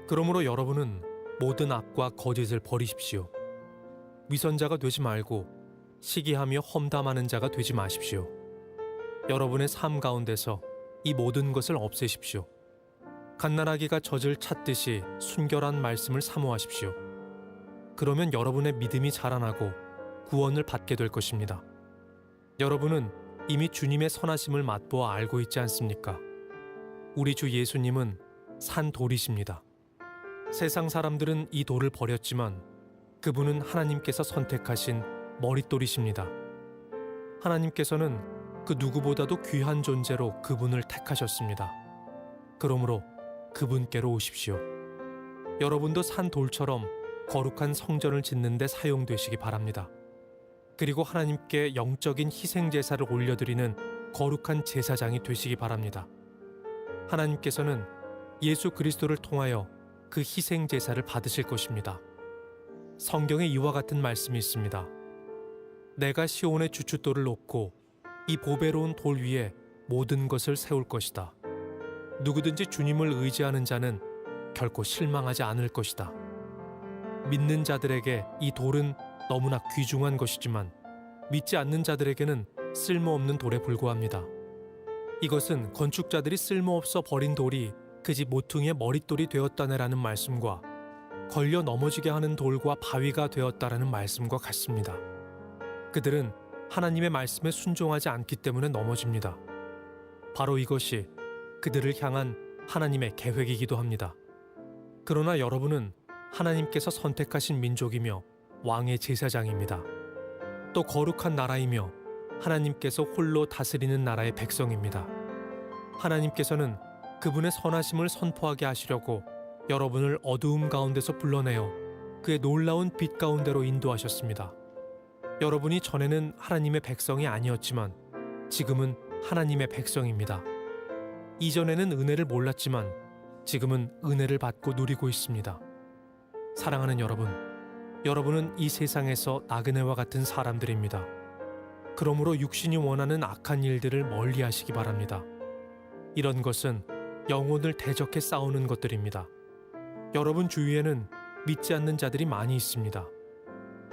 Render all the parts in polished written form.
그러므로 여러분은 모든 악과 거짓을 버리십시오. 위선자가 되지 말고 시기하며 험담하는 자가 되지 마십시오. 여러분의 삶 가운데서 이 모든 것을 없애십시오. 갓난아기가 젖을 찾듯이 순결한 말씀을 사모하십시오. 그러면 여러분의 믿음이 자라나고 구원을 받게 될 것입니다. 여러분은 이미 주님의 선하심을 맛보아 알고 있지 않습니까? 우리 주 예수님은 산 돌이십니다. 세상 사람들은 이 돌을 버렸지만 그분은 하나님께서 선택하신 머릿돌이십니다. 하나님께서는 그 누구보다도 귀한 존재로 그분을 택하셨습니다. 그러므로 그분께로 오십시오. 여러분도 산 돌처럼 거룩한 성전을 짓는 데 사용되시기 바랍니다. 그리고 하나님께 영적인 희생 제사를 올려드리는 거룩한 제사장이 되시기 바랍니다. 하나님께서는 예수 그리스도를 통하여 그 희생 제사를 받으실 것입니다. 성경에 이와 같은 말씀이 있습니다. 내가 시온의 주춧돌을 놓고 이 보배로운 돌 위에 모든 것을 세울 것이다. 누구든지 주님을 의지하는 자는 결코 실망하지 않을 것이다. 믿는 자들에게 이 돌은 너무나 귀중한 것이지만 믿지 않는 자들에게는 쓸모없는 돌에 불과합니다. 이것은 건축자들이 쓸모없어 버린 돌이 그 집 모퉁이의 머릿돌이 되었다네라는 말씀과 걸려 넘어지게 하는 돌과 바위가 되었다라는 말씀과 같습니다. 그들은 하나님의 말씀에 순종하지 않기 때문에 넘어집니다. 바로 이것이 그들을 향한 하나님의 계획이기도 합니다. 그러나 여러분은 하나님께서 선택하신 민족이며 왕의 제사장입니다. 또 거룩한 나라이며 하나님께서 홀로 다스리는 나라의 백성입니다. 하나님께서는 그분의 선하심을 선포하게 하시려고 여러분을 어두움 가운데서 불러내어 그의 놀라운 빛 가운데로 인도하셨습니다. 여러분이 전에는 하나님의 백성이 아니었지만 지금은 하나님의 백성입니다. 이전에는 은혜를 몰랐지만 지금은 은혜를 받고 누리고 있습니다. 사랑하는 여러분, 여러분은 이 세상에서 나그네와 같은 사람들입니다. 그러므로 육신이 원하는 악한 일들을 멀리 하시기 바랍니다. 이런 것은 영혼을 대적해 싸우는 것들입니다. 여러분 주위에는 믿지 않는 자들이 많이 있습니다.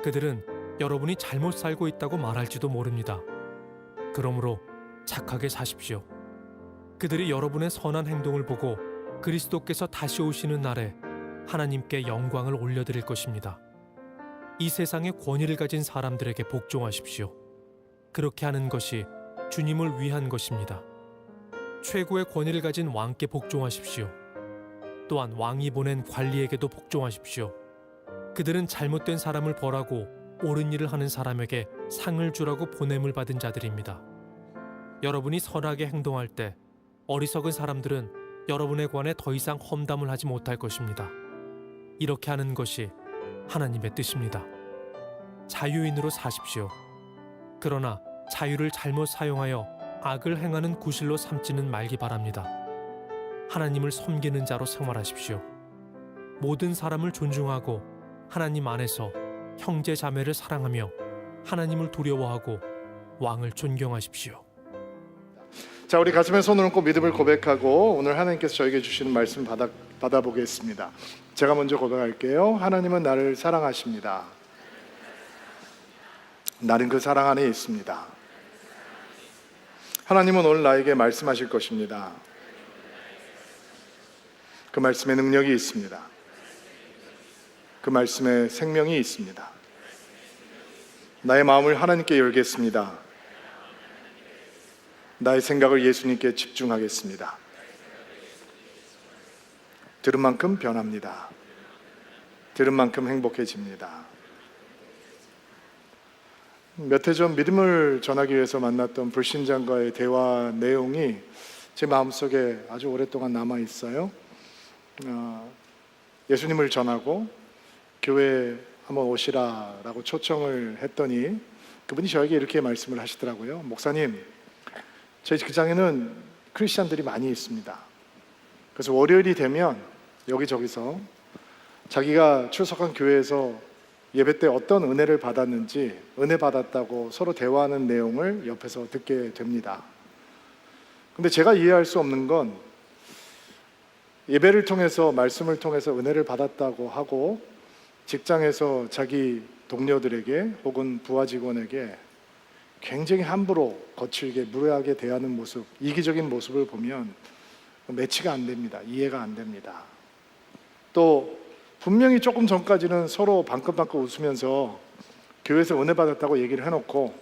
그들은 여러분이 잘못 살고 있다고 말할지도 모릅니다. 그러므로 착하게 사십시오. 그들이 여러분의 선한 행동을 보고 그리스도께서 다시 오시는 날에 하나님께 영광을 올려드릴 것입니다. 이 세상에 권위를 가진 사람들에게 복종하십시오. 그렇게 하는 것이 주님을 위한 것입니다. 최고의 권위를 가진 왕께 복종하십시오. 또한 왕이 보낸 관리에게도 복종하십시오. 그들은 잘못된 사람을 벌하고 옳은 일을 하는 사람에게 상을 주라고 보냄을 받은 자들입니다. 여러분이 선하게 행동할 때 어리석은 사람들은 여러분에 관해 더 이상 험담을 하지 못할 것입니다. 이렇게 하는 것이 하나님의 뜻입니다. 자유인으로 사십시오. 그러나 자유를 잘못 사용하여 악을 행하는 구실로 삼지는 말기 바랍니다. 하나님을 섬기는 자로 생활하십시오. 모든 사람을 존중하고 하나님 안에서 형제 자매를 사랑하며 하나님을 두려워하고 왕을 존경하십시오. 자, 우리 가슴에 손을 얹고 믿음을 고백하고 오늘 하나님께서 저에게 주시는 말씀 받아보겠습니다. 제가 먼저 고백할게요. 하나님은 나를 사랑하십니다. 나는 그 사랑 안에 있습니다. 하나님은 오늘 나에게 말씀하실 것입니다. 그 말씀에 능력이 있습니다. 그 말씀에 생명이 있습니다. 나의 마음을 하나님께 열겠습니다. 나의 생각을 예수님께 집중하겠습니다. 들은 만큼 변합니다. 들은 만큼 행복해집니다. 몇 해 전 믿음을 전하기 위해서 만났던 불신자과의 대화 내용이 제 마음속에 아주 오랫동안 남아있어요. 예수님을 전하고 교회에 한번 오시라라고 초청을 했더니 그분이 저에게 이렇게 말씀을 하시더라고요. 목사님, 저희 직장에는 크리스찬들이 많이 있습니다. 그래서 월요일이 되면 여기저기서 자기가 출석한 교회에서 예배 때 어떤 은혜를 받았는지 은혜 받았다고 서로 대화하는 내용을 옆에서 듣게 됩니다. 근데 제가 이해할 수 없는 건 예배를 통해서 말씀을 통해서 은혜를 받았다고 하고 직장에서 자기 동료들에게 혹은 부하 직원에게 굉장히 함부로 거칠게 무례하게 대하는 모습, 이기적인 모습을 보면 매치가 안 됩니다. 이해가 안 됩니다. 또 분명히 조금 전까지는 서로 방긋방긋 웃으면서 교회에서 은혜 받았다고 얘기를 해놓고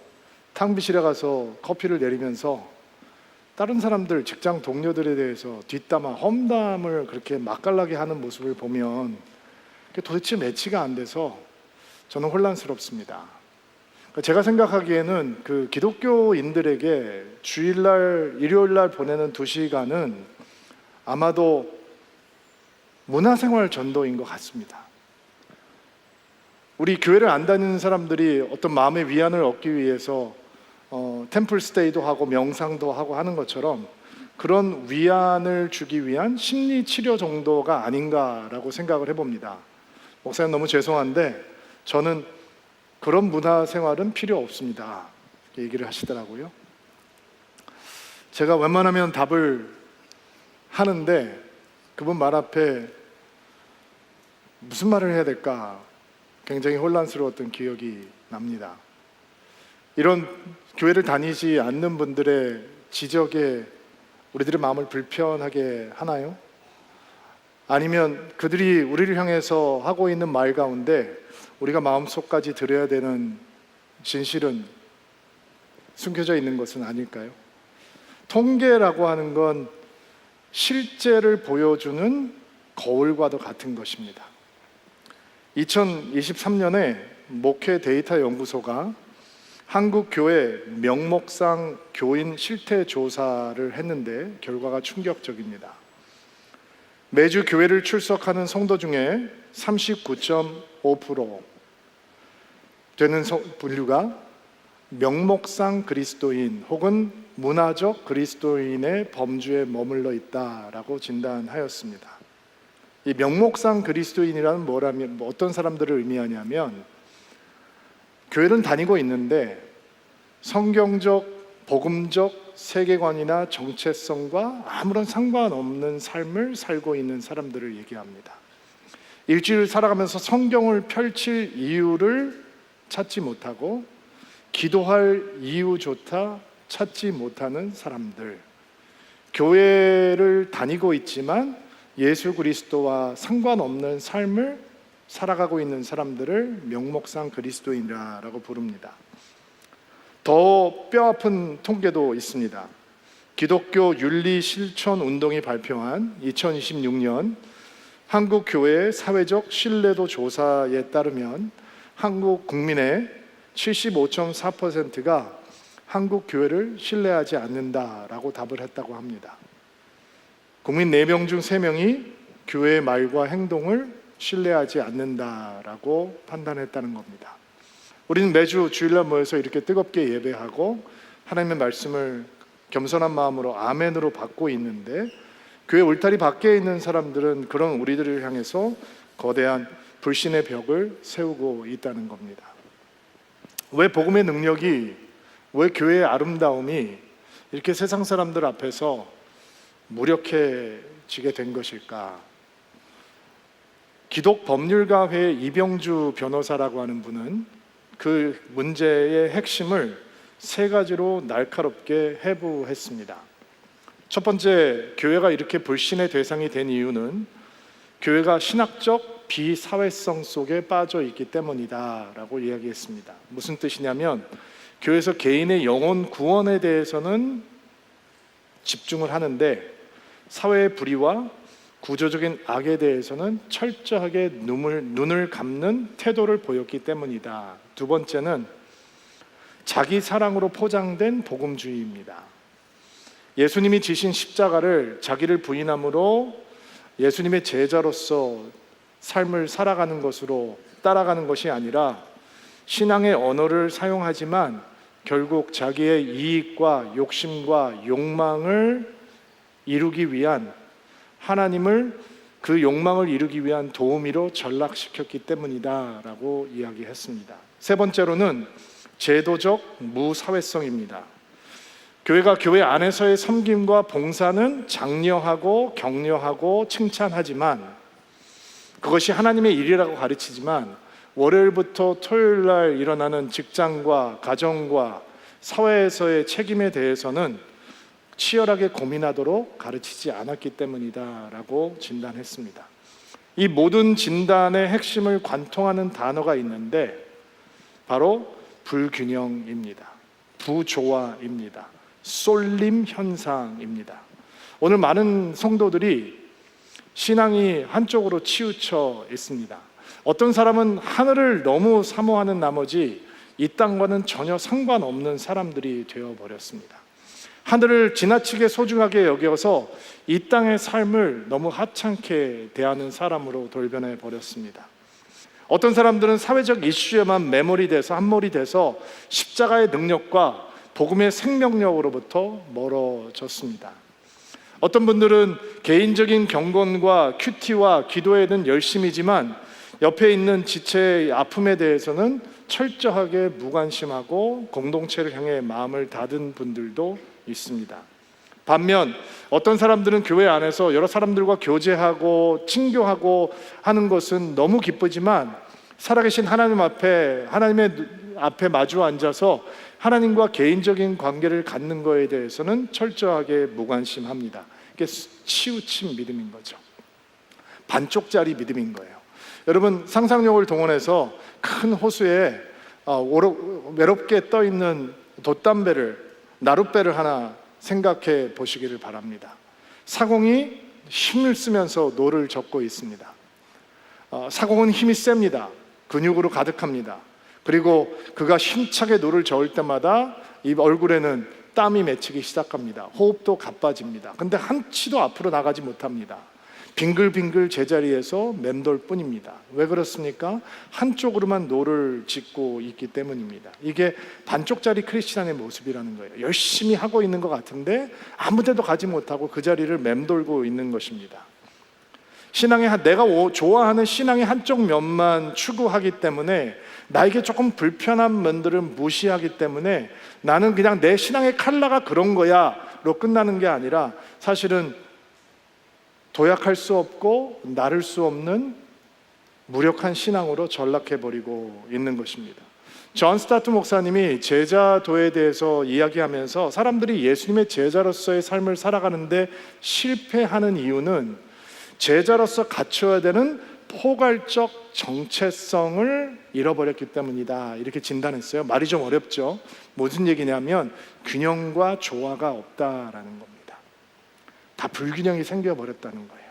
탕비실에 가서 커피를 내리면서 다른 사람들, 직장 동료들에 대해서 뒷담화, 험담을 그렇게 맛깔나게 하는 모습을 보면 그게 도대체 매치가 안 돼서 저는 혼란스럽습니다. 제가 생각하기에는 그 기독교인들에게 주일날, 일요일날 보내는 2시간은 아마도 문화생활 전도인 것 같습니다. 우리 교회를 안 다니는 사람들이 어떤 마음의 위안을 얻기 위해서 템플 스테이도 하고 명상도 하고 하는 것처럼 그런 위안을 주기 위한 심리 치료 정도가 아닌가라고 생각을 해봅니다. 목사님 너무 죄송한데 저는 그런 문화 생활은 필요 없습니다. 얘기를 하시더라고요. 제가 웬만하면 답을 하는데 그분 말 앞에 무슨 말을 해야 될까 굉장히 혼란스러웠던 기억이 납니다. 이런 교회를 다니지 않는 분들의 지적에 우리들의 마음을 불편하게 하나요? 아니면 그들이 우리를 향해서 하고 있는 말 가운데 우리가 마음속까지 들어야 되는 진실은 숨겨져 있는 것은 아닐까요? 통계라고 하는 건 실제를 보여주는 거울과도 같은 것입니다. 2023년에 목회 데이터 연구소가 한국 교회 명목상 교인 실태 조사를 했는데 결과가 충격적입니다. 매주 교회를 출석하는 성도 중에 39.5% 되는 분류가 명목상 그리스도인 혹은 문화적 그리스도인의 범주에 머물러 있다라고 진단하였습니다. 이 명목상 그리스도인이라는 뭐라면 어떤 사람들을 의미하냐면 교회는 다니고 있는데 성경적, 복음적 세계관이나 정체성과 아무런 상관없는 삶을 살고 있는 사람들을 얘기합니다. 일주일 살아가면서 성경을 펼칠 이유를 찾지 못하고 기도할 이유조차 찾지 못하는 사람들, 교회를 다니고 있지만 예수 그리스도와 상관없는 삶을 살아가고 있는 사람들을 명목상 그리스도인이라고 부릅니다. 더 뼈아픈 통계도 있습니다. 기독교 윤리 실천 운동이 발표한 2026년 한국 교회의 사회적 신뢰도 조사에 따르면 한국 국민의 75.4%가 한국 교회를 신뢰하지 않는다라고 답을 했다고 합니다. 국민 4명 중 3명이 교회의 말과 행동을 신뢰하지 않는다라고 판단했다는 겁니다. 우리는 매주 주일날 모여서 이렇게 뜨겁게 예배하고 하나님의 말씀을 겸손한 마음으로 아멘으로 받고 있는데 교회 울타리 밖에 있는 사람들은 그런 우리들을 향해서 거대한 불신의 벽을 세우고 있다는 겁니다. 왜 복음의 능력이, 왜 교회의 아름다움이 이렇게 세상 사람들 앞에서 무력해지게 된 것일까? 기독법률가회 이병주 변호사라고 하는 분은 그 문제의 핵심을 3가지로 날카롭게 해부했습니다. 첫 번째, 교회가 이렇게 불신의 대상이 된 이유는 교회가 신학적 비사회성 속에 빠져 있기 때문이다라고 이야기했습니다. 무슨 뜻이냐면 교회에서 개인의 영혼 구원에 대해서는 집중을 하는데 사회의 불의와 구조적인 악에 대해서는 철저하게 눈을 감는 태도를 보였기 때문이다. 두 번째는 자기 사랑으로 포장된 복음주의입니다. 예수님이 지신 십자가를 자기를 부인함으로 예수님의 제자로서 삶을 살아가는 것으로 따라가는 것이 아니라 신앙의 언어를 사용하지만 결국 자기의 이익과 욕심과 욕망을 이루기 위한, 하나님을 그 욕망을 이루기 위한 도우미로 전락시켰기 때문이다 라고 이야기했습니다. 세 번째로는 제도적 무사회성입니다. 교회가 교회 안에서의 섬김과 봉사는 장려하고 격려하고 칭찬하지만, 그것이 하나님의 일이라고 가르치지만, 월요일부터 토요일 날 일어나는 직장과 가정과 사회에서의 책임에 대해서는 치열하게 고민하도록 가르치지 않았기 때문이다라고 진단했습니다. 이 모든 진단의 핵심을 관통하는 단어가 있는데 바로 불균형입니다. 부조화입니다. 쏠림 현상입니다. 오늘 많은 성도들이 신앙이 한쪽으로 치우쳐 있습니다. 어떤 사람은 하늘을 너무 사모하는 나머지 이 땅과는 전혀 상관없는 사람들이 되어버렸습니다. 하늘을 지나치게 소중하게 여겨서 이 땅의 삶을 너무 하찮게 대하는 사람으로 돌변해 버렸습니다. 어떤 사람들은 사회적 이슈에만 매몰이 돼서 함몰이 돼서 십자가의 능력과 복음의 생명력으로부터 멀어졌습니다. 어떤 분들은 개인적인 경건과 큐티와 기도에는 열심이지만 옆에 있는 지체의 아픔에 대해서는 철저하게 무관심하고 공동체를 향해 마음을 닫은 분들도 있습니다. 반면 어떤 사람들은 교회 안에서 여러 사람들과 교제하고 친교하고 하는 것은 너무 기쁘지만 살아계신 하나님의 앞에 마주 앉아서 하나님과 개인적인 관계를 갖는 것에 대해서는 철저하게 무관심합니다. 이게 치우친 믿음인 거죠. 반쪽짜리 믿음인 거예요. 여러분, 상상력을 동원해서 큰 호수에 외롭게 떠 있는 나룻배를 하나 생각해 보시기를 바랍니다. 사공이 힘을 쓰면서 노를 젓고 있습니다. 사공은 힘이 셉니다. 근육으로 가득합니다. 그리고 그가 힘차게 노를 저을 때마다 이 얼굴에는 땀이 맺히기 시작합니다. 호흡도 가빠집니다. 근데 한치도 앞으로 나가지 못합니다. 빙글빙글 제자리에서 맴돌 뿐입니다. 왜 그렇습니까? 한쪽으로만 노를 짓고 있기 때문입니다. 이게 반쪽짜리 크리스찬의 모습이라는 거예요. 열심히 하고 있는 것 같은데 아무 데도 가지 못하고 그 자리를 맴돌고 있는 것입니다. 내가 좋아하는 신앙의 한쪽 면만 추구하기 때문에, 나에게 조금 불편한 면들을 무시하기 때문에 나는 그냥 내 신앙의 컬러가 그런 거야로 끝나는 게 아니라 사실은 도약할 수 없고 나를 수 없는 무력한 신앙으로 전락해버리고 있는 것입니다. 존 스타트 목사님이 제자도에 대해서 이야기하면서 사람들이 예수님의 제자로서의 삶을 살아가는데 실패하는 이유는 제자로서 갖춰야 되는 포괄적 정체성을 잃어버렸기 때문이다, 이렇게 진단했어요. 말이 좀 어렵죠. 무슨 얘기냐면 균형과 조화가 없다라는 겁니다. 다 불균형이 생겨버렸다는 거예요.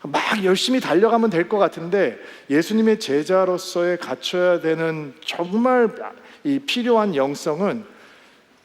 막 열심히 달려가면 될 것 같은데 예수님의 제자로서의 갖춰야 되는 정말 이 필요한 영성은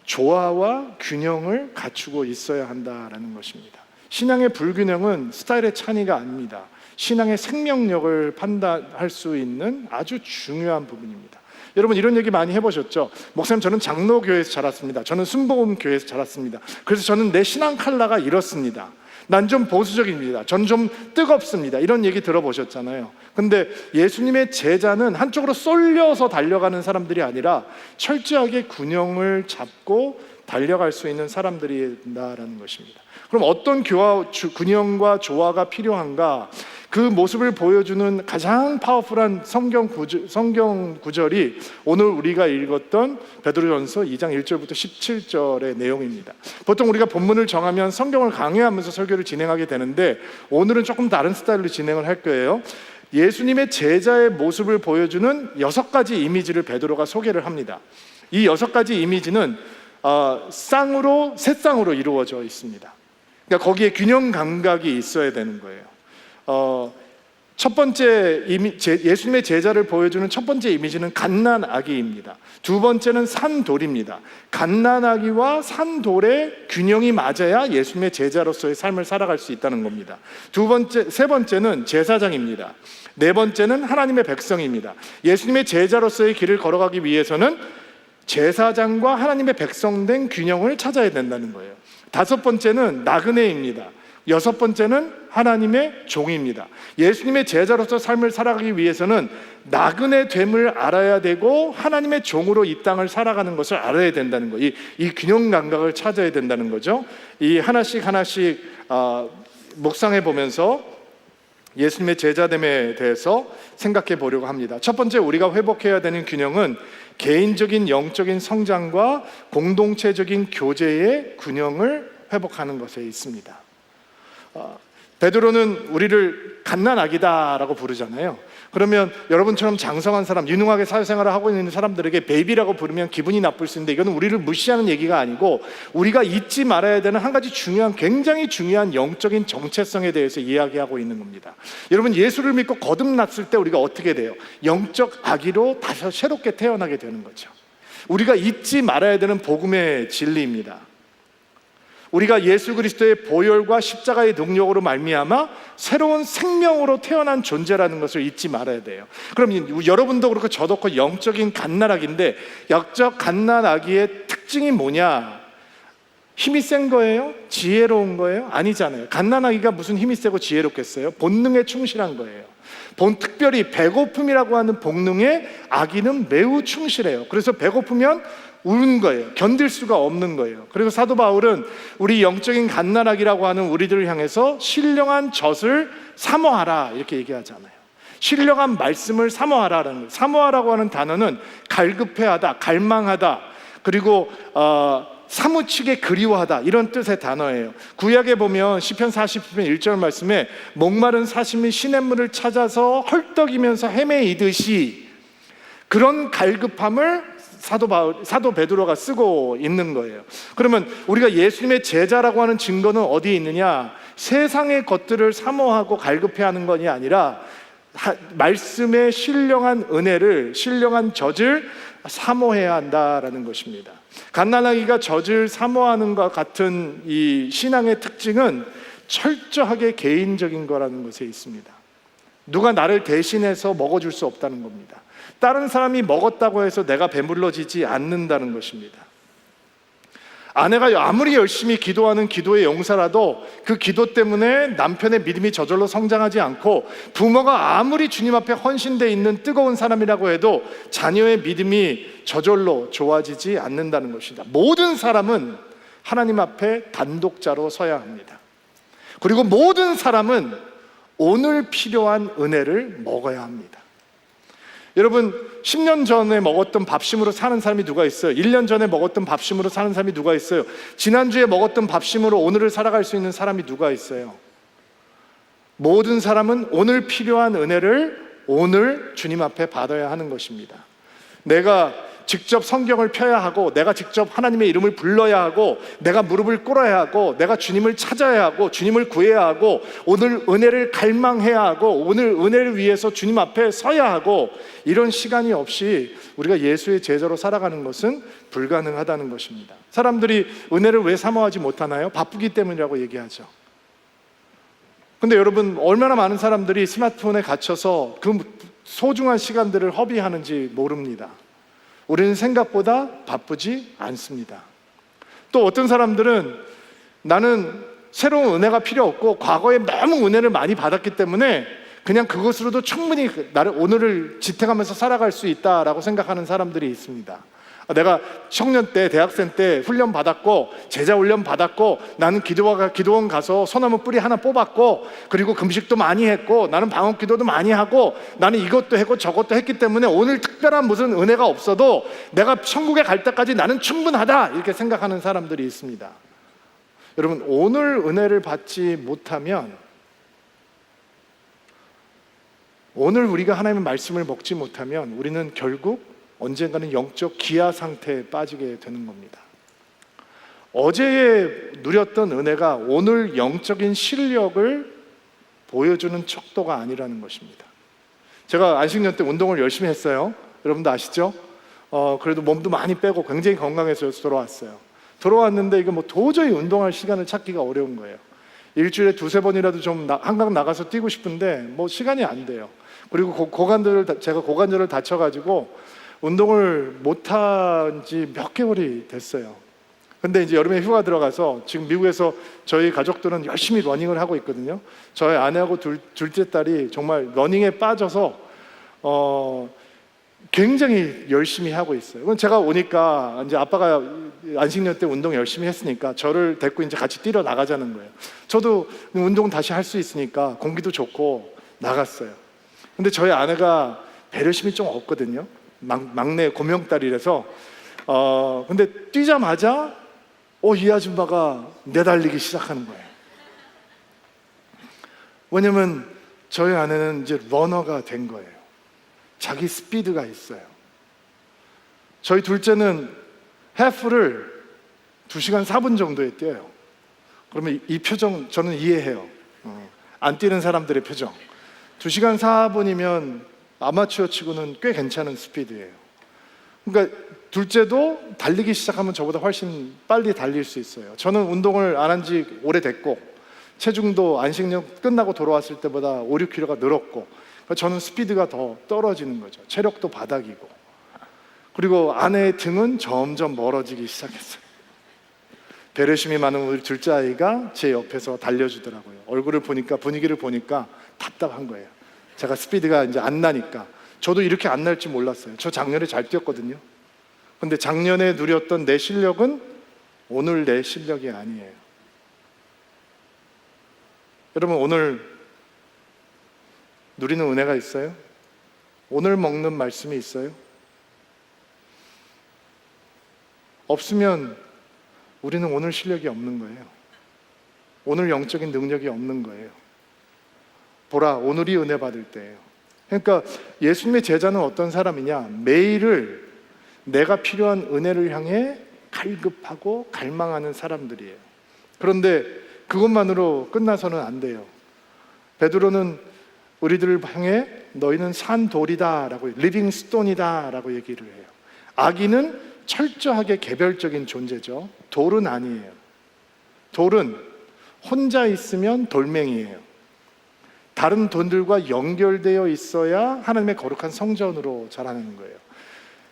조화와 균형을 갖추고 있어야 한다라는 것입니다. 신앙의 불균형은 스타일의 차이가 아닙니다. 신앙의 생명력을 판단할 수 있는 아주 중요한 부분입니다. 여러분, 이런 얘기 많이 해보셨죠? 목사님, 저는 장로교회에서 자랐습니다. 저는 순복음교회에서 자랐습니다. 그래서 저는 내 신앙 컬러가 이렇습니다. 난 좀 보수적입니다. 전 좀 뜨겁습니다. 이런 얘기 들어보셨잖아요. 근데 예수님의 제자는 한쪽으로 쏠려서 달려가는 사람들이 아니라 철저하게 균형을 잡고 달려갈 수 있는 사람들이다라는 것입니다. 그럼 어떤 균형과 조화가 필요한가? 그 모습을 보여주는 가장 파워풀한 성경 구절이 오늘 우리가 읽었던 베드로전서 2장 1절부터 17절의 내용입니다. 보통 우리가 본문을 정하면 성경을 강의하면서 설교를 진행하게 되는데 오늘은 조금 다른 스타일로 진행을 할 거예요. 예수님의 제자의 모습을 보여주는 6가지 이미지를 베드로가 소개를 합니다. 이 6가지 이미지는 세 쌍으로 이루어져 있습니다. 그러니까 거기에 균형 감각이 있어야 되는 거예요. 첫 번째 예수님의 제자를 보여주는 첫 번째 이미지는 갓난아기입니다. 두 번째는 산돌입니다. 갓난아기와 산돌의 균형이 맞아야 예수님의 제자로서의 삶을 살아갈 수 있다는 겁니다. 세 번째는 제사장입니다. 네 번째는 하나님의 백성입니다. 예수님의 제자로서의 길을 걸어가기 위해서는 제사장과 하나님의 백성된 균형을 찾아야 된다는 거예요. 다섯 번째는 나그네입니다. 여섯 번째는 하나님의 종입니다. 예수님의 제자로서 삶을 살아가기 위해서는 나그네 됨을 알아야 되고 하나님의 종으로 이 땅을 살아가는 것을 알아야 된다는 거예요. 이 균형 감각을 찾아야 된다는 거죠. 이 하나씩 묵상해 보면서 예수님의 제자됨에 대해서 생각해 보려고 합니다. 첫 번째 우리가 회복해야 되는 균형은 개인적인 영적인 성장과 공동체적인 교제의 균형을 회복하는 것에 있습니다. 베드로는 우리를 갓난아기다라고 부르잖아요. 그러면 여러분처럼 장성한 사람, 유능하게 사회생활을 하고 있는 사람들에게 베이비라고 부르면 기분이 나쁠 수 있는데, 이거는 우리를 무시하는 얘기가 아니고 우리가 잊지 말아야 되는 한 가지 굉장히 중요한 영적인 정체성에 대해서 이야기하고 있는 겁니다. 여러분, 예수를 믿고 거듭났을 때 우리가 어떻게 돼요? 영적 아기로 다시 새롭게 태어나게 되는 거죠. 우리가 잊지 말아야 되는 복음의 진리입니다. 우리가 예수 그리스도의 보혈과 십자가의 능력으로 말미암아 새로운 생명으로 태어난 존재라는 것을 잊지 말아야 돼요. 그럼 여러분도 그렇고 저도 그렇고 영적인 갓난아기인데, 영적 갓난아기의 특징이 뭐냐? 힘이 센 거예요? 지혜로운 거예요? 아니잖아요. 갓난아기가 무슨 힘이 세고 지혜롭겠어요? 본능에 충실한 거예요. 특별히 배고픔이라고 하는 본능에 아기는 매우 충실해요. 그래서 배고프면 우는 거예요. 견딜 수가 없는 거예요. 그리고 사도 바울은 우리 영적인 갓난아기라고 하는 우리들을 향해서 신령한 젖을 사모하라 이렇게 얘기하잖아요. 신령한 말씀을 사모하라라는 거예요. 사모하라고 하는 단어는 갈급해하다, 갈망하다, 그리고 사무치게 그리워하다, 이런 뜻의 단어예요. 구약에 보면 시편 40편 1절 말씀에 목마른 사슴이 시냇물을 찾아서 헐떡이면서 헤매이듯이 그런 갈급함을 사도 베드로가 쓰고 있는 거예요. 그러면 우리가 예수님의 제자라고 하는 증거는 어디에 있느냐? 세상의 것들을 사모하고 갈급해하는 것이 아니라 말씀의 신령한 은혜를, 신령한 젖을 사모해야 한다라는 것입니다. 갓난아기가 젖을 사모하는 것 같은 이 신앙의 특징은 철저하게 개인적인 거라는 것에 있습니다. 누가 나를 대신해서 먹어줄 수 없다는 겁니다. 다른 사람이 먹었다고 해서 내가 배불러지지 않는다는 것입니다. 아내가 아무리 열심히 기도하는 기도의 용사라도 그 기도 때문에 남편의 믿음이 저절로 성장하지 않고, 부모가 아무리 주님 앞에 헌신되어 있는 뜨거운 사람이라고 해도 자녀의 믿음이 저절로 좋아지지 않는다는 것입니다. 모든 사람은 하나님 앞에 단독자로 서야 합니다. 그리고 모든 사람은 오늘 필요한 은혜를 먹어야 합니다. 여러분, 10년 전에 먹었던 밥심으로 사는 사람이 누가 있어요? 1년 전에 먹었던 밥심으로 사는 사람이 누가 있어요? 지난주에 먹었던 밥심으로 오늘을 살아갈 수 있는 사람이 누가 있어요? 모든 사람은 오늘 필요한 은혜를 오늘 주님 앞에 받아야 하는 것입니다. 내가 직접 성경을 펴야 하고, 내가 직접 하나님의 이름을 불러야 하고, 내가 무릎을 꿇어야 하고, 내가 주님을 찾아야 하고, 주님을 구해야 하고, 오늘 은혜를 갈망해야 하고, 오늘 은혜를 위해서 주님 앞에 서야 하고, 이런 시간이 없이 우리가 예수의 제자로 살아가는 것은 불가능하다는 것입니다. 사람들이 은혜를 왜 사모하지 못하나요? 바쁘기 때문이라고 얘기하죠. 근데 여러분, 얼마나 많은 사람들이 스마트폰에 갇혀서 그 소중한 시간들을 허비하는지 모릅니다. 우리는 생각보다 바쁘지 않습니다. 또 어떤 사람들은 나는 새로운 은혜가 필요 없고 과거에 너무 은혜를 많이 받았기 때문에 그냥 그것으로도 충분히 오늘을 지탱하면서 살아갈 수 있다라고 생각하는 사람들이 있습니다. 내가 청년 때, 대학생 때 훈련 받았고, 제자 훈련 받았고, 나는 기도원 가서 소나무 뿌리 하나 뽑았고, 그리고 금식도 많이 했고, 나는 방언 기도도 많이 하고, 나는 이것도 했고 저것도 했기 때문에 오늘 특별한 무슨 은혜가 없어도 내가 천국에 갈 때까지 나는 충분하다, 이렇게 생각하는 사람들이 있습니다. 여러분, 오늘 은혜를 받지 못하면, 오늘 우리가 하나님의 말씀을 먹지 못하면 우리는 결국 언젠가는 영적 기아 상태에 빠지게 되는 겁니다. 어제에 누렸던 은혜가 오늘 영적인 실력을 보여주는 척도가 아니라는 것입니다. 제가 안식년 때 운동을 열심히 했어요. 여러분도 아시죠? 그래도 몸도 많이 빼고 굉장히 건강해서 돌아왔어요. 돌아왔는데 이거 뭐 도저히 운동할 시간을 찾기가 어려운 거예요. 일주일에 두세 번이라도 좀 한강 나가서 뛰고 싶은데 뭐 시간이 안 돼요. 그리고 제가 고관절을 다쳐가지고 운동을 못한 지 몇 개월이 됐어요. 근데 이제 여름에 휴가 들어가서 지금 미국에서 저희 가족들은 열심히 러닝을 하고 있거든요. 저희 아내하고 둘째 딸이 정말 러닝에 빠져서 굉장히 열심히 하고 있어요. 그럼 제가 오니까 이제 아빠가 안식년 때 운동 열심히 했으니까 저를 데리고 이제 같이 뛰러 나가자는 거예요. 저도 운동 다시 할 수 있으니까 공기도 좋고 나갔어요. 근데 저희 아내가 배려심이 좀 없거든요. 막내 고명딸이라서 근데 뛰자마자 이 아줌마가 내달리기 시작하는 거예요. 왜냐면 저희 아내는 이제 러너가 된 거예요. 자기 스피드가 있어요. 저희 둘째는 해프를 2시간 4분 정도에 뛰어요. 그러면 이 표정 저는 이해해요. 안 뛰는 사람들의 표정. 2시간 4분이면 아마추어 치고는 꽤 괜찮은 스피드예요. 그러니까 둘째도 달리기 시작하면 저보다 훨씬 빨리 달릴 수 있어요. 저는 운동을 안 한 지 오래됐고 체중도 안식년 끝나고 돌아왔을 때보다 5, 6kg가 늘었고 저는 스피드가 더 떨어지는 거죠. 체력도 바닥이고. 그리고 아내의 등은 점점 멀어지기 시작했어요. 배려심이 많은 우리 둘째 아이가 제 옆에서 달려주더라고요. 얼굴을 보니까, 분위기를 보니까 답답한 거예요. 제가 스피드가 이제 안 나니까. 저도 이렇게 안 날 줄 몰랐어요. 저 작년에 잘 뛰었거든요. 근데 작년에 누렸던 내 실력은 오늘 내 실력이 아니에요. 여러분, 오늘 누리는 은혜가 있어요? 오늘 먹는 말씀이 있어요? 없으면 우리는 오늘 실력이 없는 거예요. 오늘 영적인 능력이 없는 거예요. 보라, 오늘이 은혜 받을 때예요. 그러니까 예수님의 제자는 어떤 사람이냐? 매일을 내가 필요한 은혜를 향해 갈급하고 갈망하는 사람들이에요. 그런데 그것만으로 끝나서는 안 돼요. 베드로는 우리들을 향해 너희는 산돌이다 라고, 리빙 스톤이다 라고 얘기를 해요. 아기는 철저하게 개별적인 존재죠. 돌은 아니에요. 돌은 혼자 있으면 돌멩이에요. 다른 돌들과 연결되어 있어야 하나님의 거룩한 성전으로 자라는 거예요.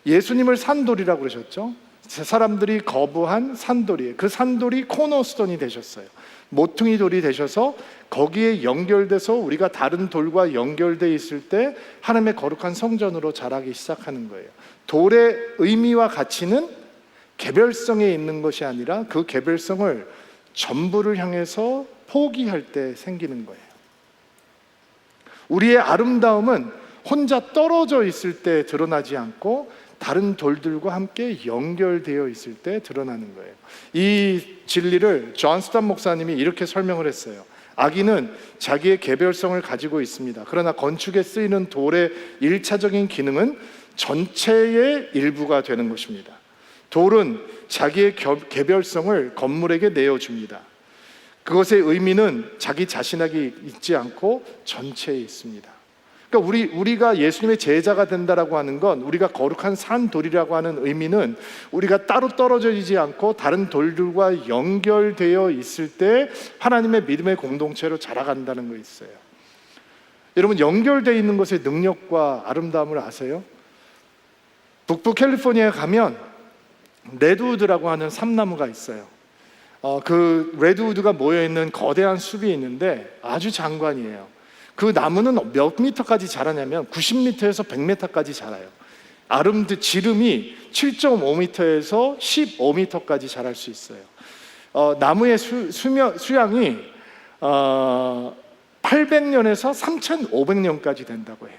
예수님을 산돌이라고 그러셨죠. 사람들이 거부한 산돌이에요. 그 산돌이 코너스톤이 되셨어요. 모퉁이 돌이 되셔서 거기에 연결돼서 우리가 다른 돌과 연결되어 있을 때 하나님의 거룩한 성전으로 자라기 시작하는 거예요. 돌의 의미와 가치는 개별성에 있는 것이 아니라 그 개별성을 전부를 향해서 포기할 때 생기는 거예요. 우리의 아름다움은 혼자 떨어져 있을 때 드러나지 않고 다른 돌들과 함께 연결되어 있을 때 드러나는 거예요. 이 진리를 존 스tott 목사님이 이렇게 설명을 했어요. 아기는 자기의 개별성을 가지고 있습니다. 그러나 건축에 쓰이는 돌의 1차적인 기능은 전체의 일부가 되는 것입니다. 돌은 자기의 개별성을 건물에게 내어줍니다. 그것의 의미는 자기 자신에게 있지 않고 전체에 있습니다. 그러니까 우리가 예수님의 제자가 된다라고 하는 건, 우리가 거룩한 산돌이라고 하는 의미는 우리가 따로 떨어져 있지 않고 다른 돌들과 연결되어 있을 때 하나님의 믿음의 공동체로 자라간다는 거 있어요. 여러분, 연결되어 있는 것의 능력과 아름다움을 아세요? 북부 캘리포니아에 가면 레드우드라고 하는 삼나무가 있어요. 그 레드우드가 모여있는 거대한 숲이 있는데 아주 장관이에요. 그 나무는 몇 미터까지 자라냐면 90m에서 100m까지 자라요. 지름이 7.5m에서 15m까지 자랄 수 있어요. 나무의 수양이 800년에서 3,500년까지 된다고 해요.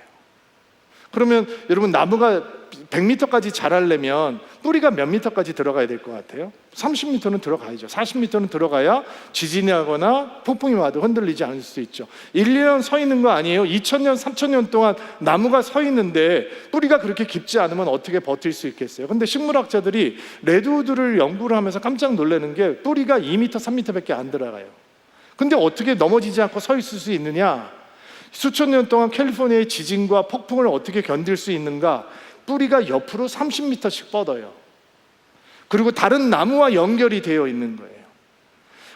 그러면 여러분, 나무가 100m까지 자라려면 뿌리가 몇 미터까지 들어가야 될 것 같아요? 30m는 들어가야죠. 40m는 들어가야 지진이 하거나 폭풍이 와도 흔들리지 않을 수 있죠. 1, 2년 서 있는 거 아니에요? 2000년, 3000년 동안 나무가 서 있는데 뿌리가 그렇게 깊지 않으면 어떻게 버틸 수 있겠어요? 근데 식물학자들이 레드우드를 연구를 하면서 깜짝 놀라는 게 뿌리가 2m, 3m밖에 안 들어가요. 근데 어떻게 넘어지지 않고 서 있을 수 있느냐? 수천 년 동안 캘리포니아의 지진과 폭풍을 어떻게 견딜 수 있는가? 뿌리가 옆으로 30m씩 뻗어요. 그리고 다른 나무와 연결이 되어 있는 거예요.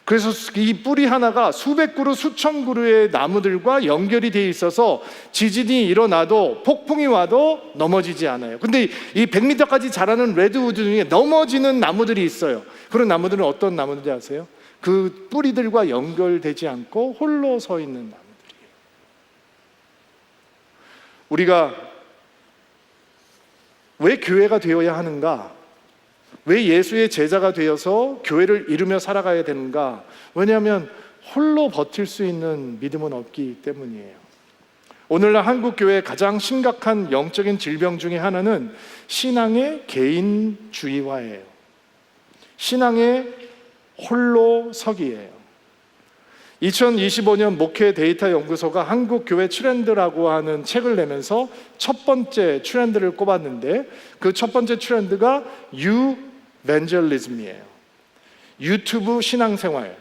그래서 이 뿌리 하나가 수백 그루 수천 그루의 나무들과 연결이 되어 있어서 지진이 일어나도 폭풍이 와도 넘어지지 않아요. 근데 이 100m까지 자라는 레드우드 중에 넘어지는 나무들이 있어요. 그런 나무들은 어떤 나무들인지 아세요? 그 뿌리들과 연결되지 않고 홀로 서 있는 나무들이에요. 우리가 왜 교회가 되어야 하는가? 왜 예수의 제자가 되어서 교회를 이루며 살아가야 되는가? 왜냐하면 홀로 버틸 수 있는 믿음은 없기 때문이에요. 오늘날 한국 교회의 가장 심각한 영적인 질병 중에 하나는 신앙의 개인주의화예요. 신앙의 홀로 서기예요. 2025년 목회 데이터 연구소가 한국 교회 트렌드라고 하는 책을 내면서 첫 번째 트렌드를 꼽았는데, 그 첫 번째 트렌드가 유벤젤리즘이에요. 유튜브 신앙생활.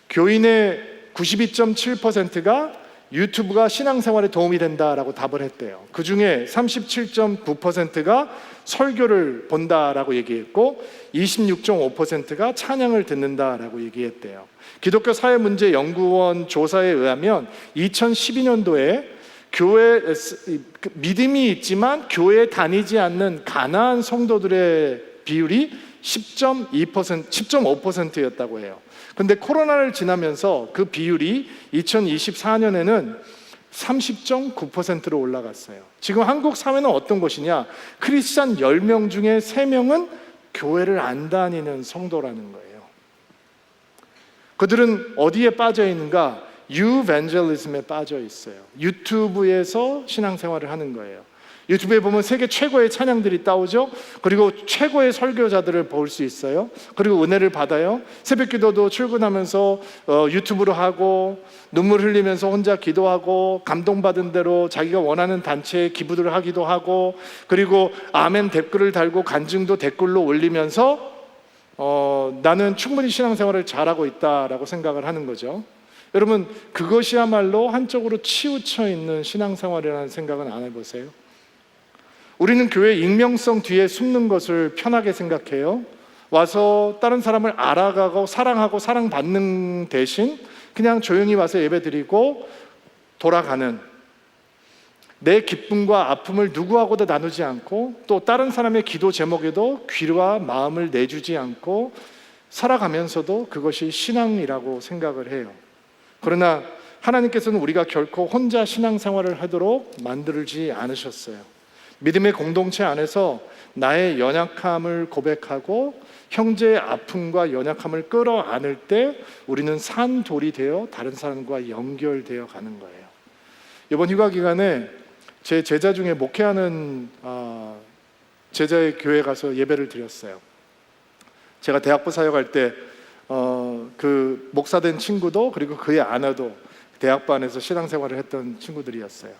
교인의 92.7%가 유튜브가 신앙생활에 도움이 된다라고 답을 했대요. 그 중에 37.9%가 설교를 본다라고 얘기했고 26.5%가 찬양을 듣는다라고 얘기했대요. 기독교 사회문제연구원 조사에 의하면 2012년도에 교회 믿음이 있지만 교회에 다니지 않는 가나안 성도들의 비율이 10.5%였다고 해요. 근데 코로나를 지나면서 그 비율이 2024년에는 30.9%로 올라갔어요. 지금 한국 사회는 어떤 것이냐? 크리스찬 10명 중에 3명은 교회를 안 다니는 성도라는 거예요. 그들은 어디에 빠져 있는가? 유벤젤리즘에 빠져 있어요. 유튜브에서 신앙생활을 하는 거예요. 유튜브에 보면 세계 최고의 찬양들이 따오죠. 그리고 최고의 설교자들을 볼 수 있어요. 그리고 은혜를 받아요. 새벽기도도 출근하면서 유튜브로 하고 눈물 흘리면서 혼자 기도하고 감동받은 대로 자기가 원하는 단체에 기부들을 하기도 하고, 그리고 아멘 댓글을 달고 간증도 댓글로 올리면서 나는 충분히 신앙생활을 잘하고 있다라고 생각을 하는 거죠. 여러분, 그것이야말로 한쪽으로 치우쳐 있는 신앙생활이라는 생각은 안 해보세요? 우리는 교회 익명성 뒤에 숨는 것을 편하게 생각해요. 와서 다른 사람을 알아가고 사랑하고 사랑받는 대신 그냥 조용히 와서 예배드리고 돌아가는, 내 기쁨과 아픔을 누구하고도 나누지 않고 또 다른 사람의 기도 제목에도 귀와 마음을 내주지 않고 살아가면서도 그것이 신앙이라고 생각을 해요. 그러나 하나님께서는 우리가 결코 혼자 신앙생활을 하도록 만들지 않으셨어요. 믿음의 공동체 안에서 나의 연약함을 고백하고 형제의 아픔과 연약함을 끌어안을 때 우리는 산돌이 되어 다른 사람과 연결되어 가는 거예요. 이번 휴가 기간에 제 제자 중에 목회하는 제자의 교회 가서 예배를 드렸어요. 제가 대학부 사역할 때 그 목사된 친구도 그리고 그의 아내도 대학부 안에서 신앙생활을 했던 친구들이었어요.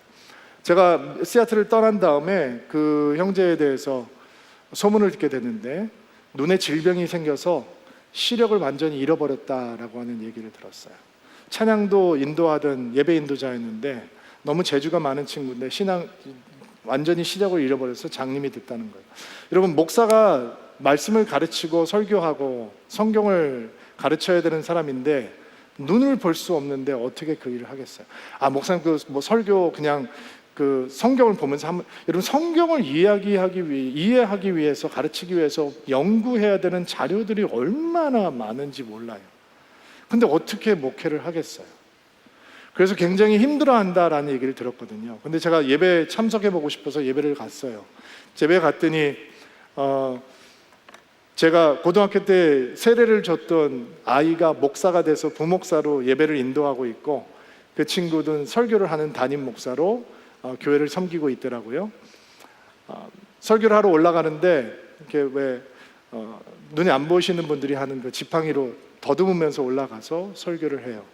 제가 시애틀을 떠난 다음에 그 형제에 대해서 소문을 듣게 됐는데 눈에 질병이 생겨서 시력을 완전히 잃어버렸다라고 하는 얘기를 들었어요. 찬양도 인도하던 예배 인도자였는데 너무 재주가 많은 친구인데 완전히 시력을 잃어버려서 장님이 됐다는 거예요. 여러분, 목사가 말씀을 가르치고 설교하고 성경을 가르쳐야 되는 사람인데 눈을 볼 수 없는데 어떻게 그 일을 하겠어요? 목사님 설교 그냥 그 성경을 보면서 여러분, 성경을 이해하기 위해서 가르치기 위해서 연구해야 되는 자료들이 얼마나 많은지 몰라요. 근데 어떻게 목회를 하겠어요? 그래서 굉장히 힘들어한다라는 얘기를 들었거든요. 근데 제가 예배 참석해보고 싶어서 예배를 갔어요. 예배 갔더니 제가 고등학교 때 세례를 줬던 아이가 목사가 돼서 부목사로 예배를 인도하고 있고, 그 친구는 설교를 하는 담임 목사로 교회를 섬기고 있더라고요. 설교를 하러 올라가는데 이렇게 왜 눈이 안 보이시는 분들이 하는 그 지팡이로 더듬으면서 올라가서 설교를 해요.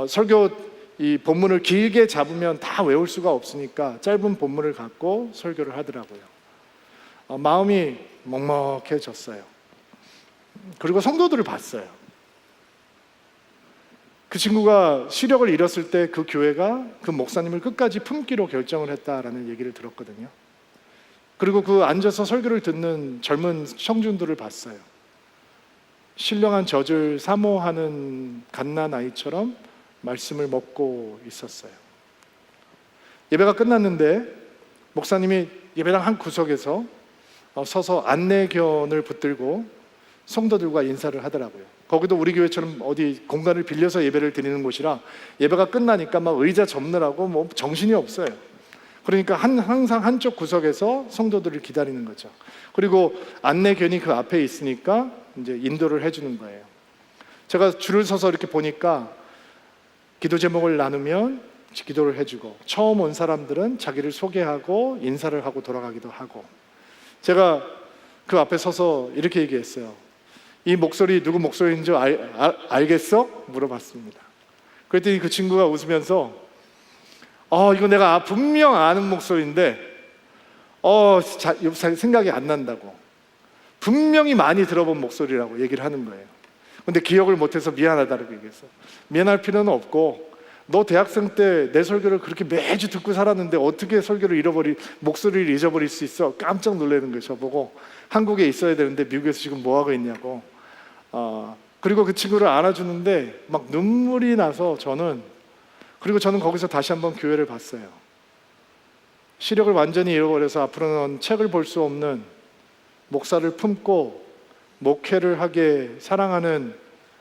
설교 이 본문을 길게 잡으면 다 외울 수가 없으니까 짧은 본문을 갖고 설교를 하더라고요. 마음이 먹먹해졌어요. 그리고 성도들을 봤어요. 그 친구가 시력을 잃었을 때 그 교회가 그 목사님을 끝까지 품기로 결정을 했다라는 얘기를 들었거든요. 그리고 그 앉아서 설교를 듣는 젊은 청중들을 봤어요. 신령한 젖을 사모하는 갓난아이처럼 말씀을 먹고 있었어요. 예배가 끝났는데 목사님이 예배당 한 구석에서 서서 안내견을 붙들고 성도들과 인사를 하더라고요. 거기도 우리 교회처럼 어디 공간을 빌려서 예배를 드리는 곳이라 예배가 끝나니까 막 의자 접느라고 뭐 정신이 없어요. 그러니까 항상 한쪽 구석에서 성도들을 기다리는 거죠. 그리고 안내견이 그 앞에 있으니까 이제 인도를 해주는 거예요. 제가 줄을 서서 이렇게 보니까 기도 제목을 나누면 기도를 해주고, 처음 온 사람들은 자기를 소개하고 인사를 하고 돌아가기도 하고, 제가 그 앞에 서서 이렇게 얘기했어요. 이 목소리 누구 목소리인 줄 알겠어? 물어봤습니다. 그랬더니 그 친구가 웃으면서 이거 내가 분명 아는 목소리인데 생각이 안 난다고, 분명히 많이 들어본 목소리라고 얘기를 하는 거예요. 근데 기억을 못해서 미안하다고 얘기했어. 미안할 필요는 없고, 너 대학생 때 내 설교를 그렇게 매주 듣고 살았는데 어떻게 목소리를 잊어버릴 수 있어? 깜짝 놀라는 거예요. 저보고 한국에 있어야 되는데 미국에서 지금 뭐 하고 있냐고. 그리고 그 친구를 안아주는데 막 눈물이 나서 저는 거기서 다시 한번 교회를 봤어요. 시력을 완전히 잃어버려서 앞으로는 책을 볼 수 없는 목사를 품고 목회를 하게 사랑하는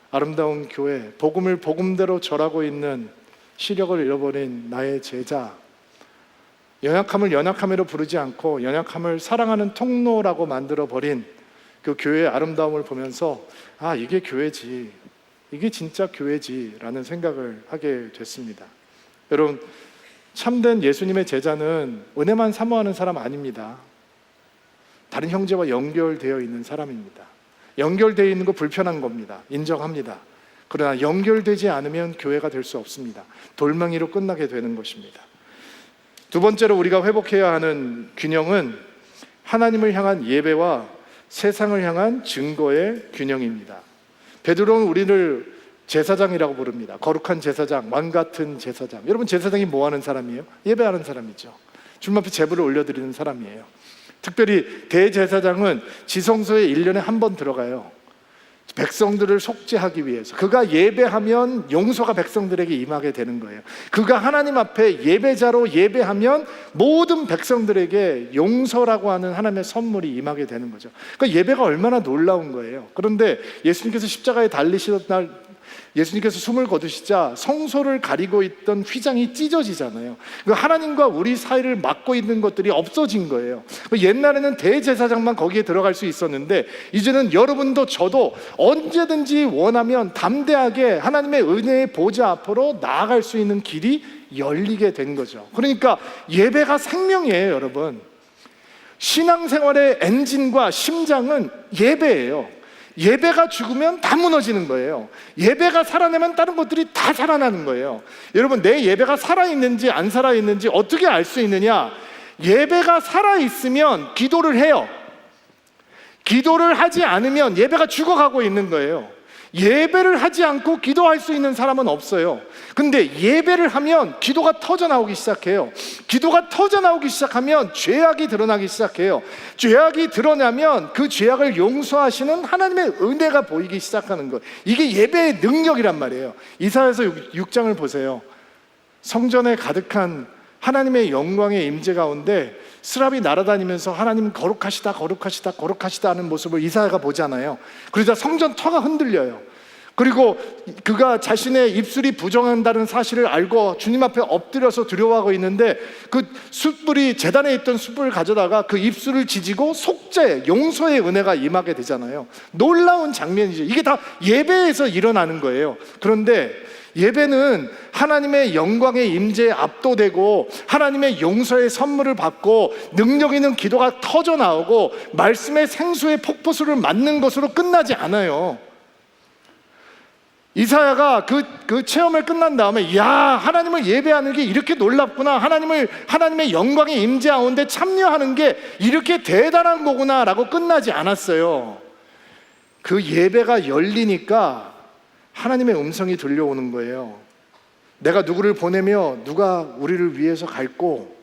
아름다운 교회, 복음을 복음대로 전하고 있는 시력을 잃어버린 나의 제자, 연약함을 연약함으로 부르지 않고 연약함을 사랑하는 통로라고 만들어버린 그 교회의 아름다움을 보면서 이게 교회지, 이게 진짜 교회지 라는 생각을 하게 됐습니다. 여러분, 참된 예수님의 제자는 은혜만 사모하는 사람 아닙니다. 다른 형제와 연결되어 있는 사람입니다. 연결되어 있는 거 불편한 겁니다. 인정합니다. 그러나 연결되지 않으면 교회가 될 수 없습니다. 돌멩이로 끝나게 되는 것입니다. 두 번째로 우리가 회복해야 하는 균형은 하나님을 향한 예배와 세상을 향한 증거의 균형입니다. 베드로는 우리를 제사장이라고 부릅니다. 거룩한 제사장, 왕 같은 제사장. 여러분, 제사장이 뭐 하는 사람이에요? 예배하는 사람이죠. 주님 앞에 제물을 올려드리는 사람이에요. 특별히 대제사장은 지성소에 1년에 한 번 들어가요. 백성들을 속죄하기 위해서. 그가 예배하면 용서가 백성들에게 임하게 되는 거예요. 그가 하나님 앞에 예배자로 예배하면 모든 백성들에게 용서라고 하는 하나님의 선물이 임하게 되는 거죠. 그러니까 예배가 얼마나 놀라운 거예요. 그런데 예수님께서 십자가에 달리시던 날, 예수님께서 숨을 거두시자 성소를 가리고 있던 휘장이 찢어지잖아요. 하나님과 우리 사이를 막고 있는 것들이 없어진 거예요. 옛날에는 대제사장만 거기에 들어갈 수 있었는데, 이제는 여러분도 저도 언제든지 원하면 담대하게 하나님의 은혜의 보좌 앞으로 나아갈 수 있는 길이 열리게 된 거죠. 그러니까 예배가 생명이에요, 여러분. 신앙생활의 엔진과 심장은 예배예요. 예배가 죽으면 다 무너지는 거예요. 예배가 살아나면 다른 것들이 다 살아나는 거예요. 여러분, 내 예배가 살아있는지 안 살아있는지 어떻게 알 수 있느냐? 예배가 살아있으면 기도를 해요. 기도를 하지 않으면 예배가 죽어가고 있는 거예요. 예배를 하지 않고 기도할 수 있는 사람은 없어요. 근데 예배를 하면 기도가 터져나오기 시작해요. 기도가 터져나오기 시작하면 죄악이 드러나기 시작해요. 죄악이 드러나면 그 죄악을 용서하시는 하나님의 은혜가 보이기 시작하는 거예요. 이게 예배의 능력이란 말이에요. 이사야서 6장을 보세요. 성전에 가득한 하나님의 영광의 임재 가운데 스랍이 날아다니면서 하나님 거룩하시다 거룩하시다 거룩하시다 하는 모습을 이사야가 보잖아요. 그러자 성전 터가 흔들려요. 그리고 그가 자신의 입술이 부정한다는 사실을 알고 주님 앞에 엎드려서 두려워하고 있는데, 그 숯불이, 제단에 있던 숯불을 가져다가 그 입술을 지지고 속죄, 용서의 은혜가 임하게 되잖아요. 놀라운 장면이죠. 이게 다 예배에서 일어나는 거예요. 그런데 예배는 하나님의 영광의 임재에 압도되고 하나님의 용서의 선물을 받고 능력 있는 기도가 터져 나오고 말씀의 생수의 폭포수를 맞는 것으로 끝나지 않아요. 이사야가 그 체험을 끝난 다음에, 야, 하나님을 예배하는 게 이렇게 놀랍구나, 하나님의 영광의 임재 가운데 참여하는 게 이렇게 대단한 거구나 라고 끝나지 않았어요. 그 예배가 열리니까 하나님의 음성이 들려오는 거예요. 내가 누구를 보내며 누가 우리를 위해서 갈고.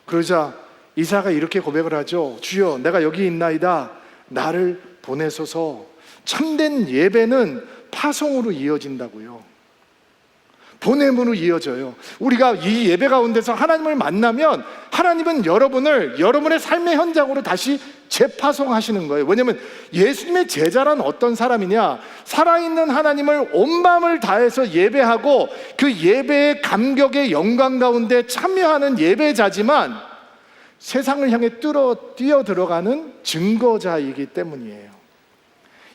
그러자 이사야가 이렇게 고백을 하죠. 주여, 내가 여기 있나이다. 나를 보내소서. 참된 예배는 파송으로 이어진다고요. 보냄으로 이어져요. 우리가 이 예배 가운데서 하나님을 만나면 하나님은 여러분을 여러분의 삶의 현장으로 다시 재파송하시는 거예요. 왜냐하면 예수님의 제자란 어떤 사람이냐? 살아있는 하나님을 온 마음을 다해서 예배하고 그 예배의 감격의 영광 가운데 참여하는 예배자지만 세상을 향해 뛰어 들어가는 증거자이기 때문이에요.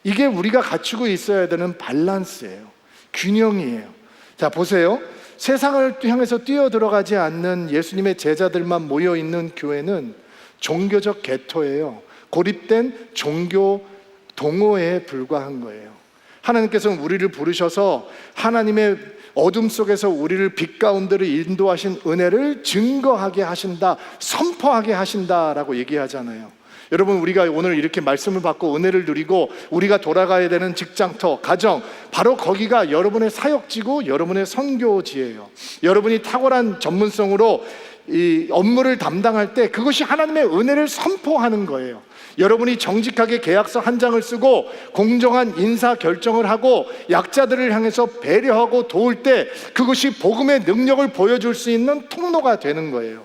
이게 우리가 갖추고 있어야 되는 밸런스예요. 균형이에요. 자, 보세요. 세상을 향해서 뛰어 들어가지 않는 예수님의 제자들만 모여 있는 교회는 종교적 개토예요. 고립된 종교 동호회에 불과한 거예요. 하나님께서는 우리를 부르셔서 하나님의 어둠 속에서 우리를 빛 가운데로 인도하신 은혜를 증거하게 하신다, 선포하게 하신다라고 얘기하잖아요. 여러분, 우리가 오늘 이렇게 말씀을 받고 은혜를 누리고 우리가 돌아가야 되는 직장터, 가정, 바로 거기가 여러분의 사역지고 여러분의 선교지예요. 여러분이 탁월한 전문성으로 이 업무를 담당할 때 그것이 하나님의 은혜를 선포하는 거예요. 여러분이 정직하게 계약서 한 장을 쓰고 공정한 인사 결정을 하고 약자들을 향해서 배려하고 도울 때 그것이 복음의 능력을 보여줄 수 있는 통로가 되는 거예요.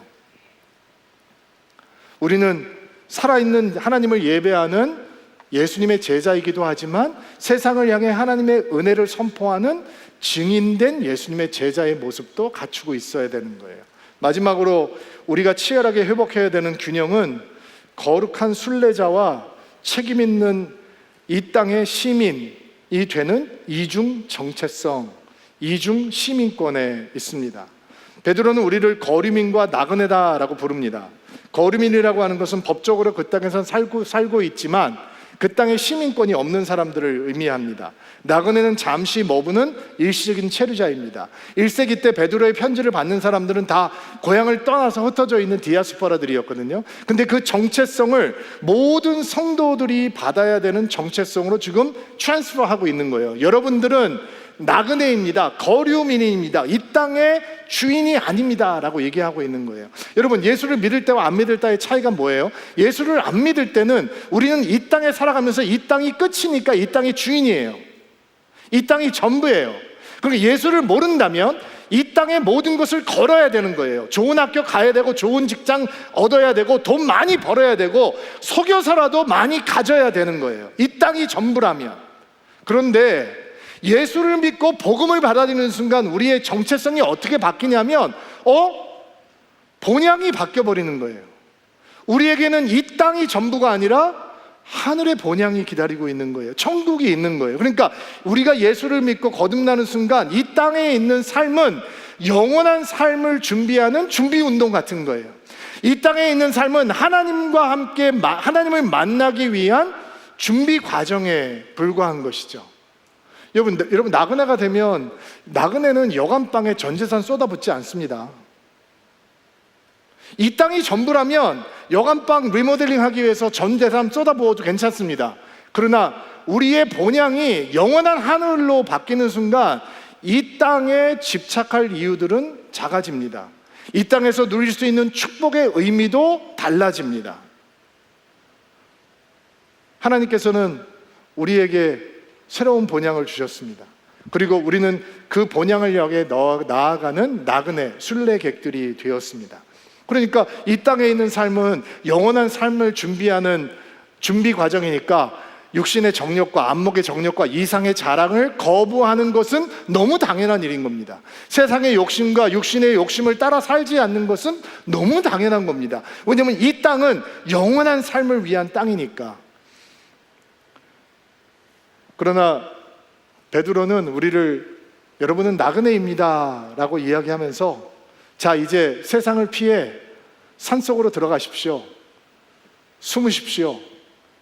우리는 살아있는 하나님을 예배하는 예수님의 제자이기도 하지만 세상을 향해 하나님의 은혜를 선포하는 증인된 예수님의 제자의 모습도 갖추고 있어야 되는 거예요. 마지막으로 우리가 치열하게 회복해야 되는 균형은 거룩한 순례자와 책임 있는 이 땅의 시민이 되는 이중 정체성, 이중 시민권에 있습니다. 베드로는 우리를 거류민과 나그네다라고 부릅니다. 거류민이라고 하는 것은 법적으로 그 땅에서 살고 있지만 그 땅에 시민권이 없는 사람들을 의미합니다. 나그네는 잠시 머무는 일시적인 체류자입니다. 1세기 때 베드로의 편지를 받는 사람들은 다 고향을 떠나서 흩어져 있는 디아스포라들이었거든요. 근데 그 정체성을 모든 성도들이 받아야 되는 정체성으로 지금 트랜스퍼하고 있는 거예요. 여러분들은 나그네입니다. 거류민입니다. 이 땅의 주인이 아닙니다 라고 얘기하고 있는 거예요. 여러분, 예수를 믿을 때와 안 믿을 때의 차이가 뭐예요? 예수를 안 믿을 때는 우리는 이 땅에 살아가면서 이 땅이 끝이니까 이 땅의 주인이에요. 이 땅이 전부예요. 그러니까 예수를 모른다면 이 땅의 모든 것을 걸어야 되는 거예요. 좋은 학교 가야 되고 좋은 직장 얻어야 되고 돈 많이 벌어야 되고 속여서라도 많이 가져야 되는 거예요. 이 땅이 전부라면. 그런데 예수를 믿고 복음을 받아들이는 순간 우리의 정체성이 어떻게 바뀌냐면 본향이 바뀌어버리는 거예요. 우리에게는 이 땅이 전부가 아니라 하늘의 본향이 기다리고 있는 거예요. 천국이 있는 거예요. 그러니까 우리가 예수를 믿고 거듭나는 순간 이 땅에 있는 삶은 영원한 삶을 준비하는 준비운동 같은 거예요. 이 땅에 있는 삶은 하나님과 함께 하나님을 만나기 위한 준비 과정에 불과한 것이죠. 여러분 나그네가 되면 나그네는 여간방에 전 재산 쏟아붓지 않습니다. 이 땅이 전부라면 여간방 리모델링 하기 위해서 전 재산 쏟아부어도 괜찮습니다. 그러나 우리의 본향이 영원한 하늘로 바뀌는 순간 이 땅에 집착할 이유들은 작아집니다. 이 땅에서 누릴 수 있는 축복의 의미도 달라집니다. 하나님께서는 우리에게 새로운 본향을 주셨습니다. 그리고 우리는 그 본향을 향해 나아가는 나그네, 순례객들이 되었습니다. 그러니까 이 땅에 있는 삶은 영원한 삶을 준비하는 준비 과정이니까 육신의 정욕과 안목의 정욕과 이상의 자랑을 거부하는 것은 너무 당연한 일인 겁니다. 세상의 욕심과 육신의 욕심을 따라 살지 않는 것은 너무 당연한 겁니다. 왜냐하면 이 땅은 영원한 삶을 위한 땅이니까. 그러나 베드로는 우리를 여러분은 나그네입니다 라고 이야기하면서 자, 이제 세상을 피해 산속으로 들어가십시오. 숨으십시오.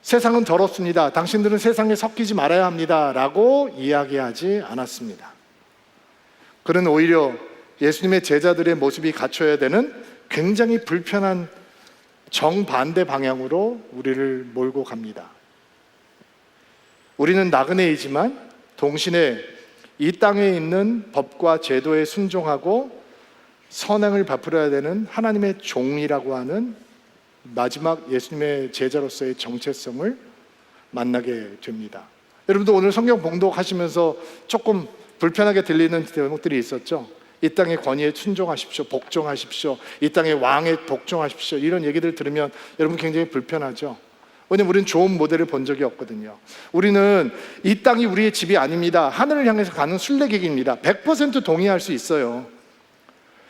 세상은 더럽습니다. 당신들은 세상에 섞이지 말아야 합니다 라고 이야기하지 않았습니다. 그는 오히려 예수님의 제자들의 모습이 갖춰야 되는 굉장히 불편한 정반대 방향으로 우리를 몰고 갑니다. 우리는 나그네이지만 동시에 이 땅에 있는 법과 제도에 순종하고 선행을 베풀어야 되는 하나님의 종이라고 하는 마지막 예수님의 제자로서의 정체성을 만나게 됩니다. 여러분도 오늘 성경 봉독하시면서 조금 불편하게 들리는 대목들이 있었죠. 이 땅의 권위에 순종하십시오, 복종하십시오, 이 땅의 왕에 복종하십시오, 이런 얘기들 들으면 여러분 굉장히 불편하죠. 왜냐면 우리는 좋은 모델을 본 적이 없거든요. 우리는 이 땅이 우리의 집이 아닙니다, 하늘을 향해서 가는 순례객입니다. 100% 동의할 수 있어요.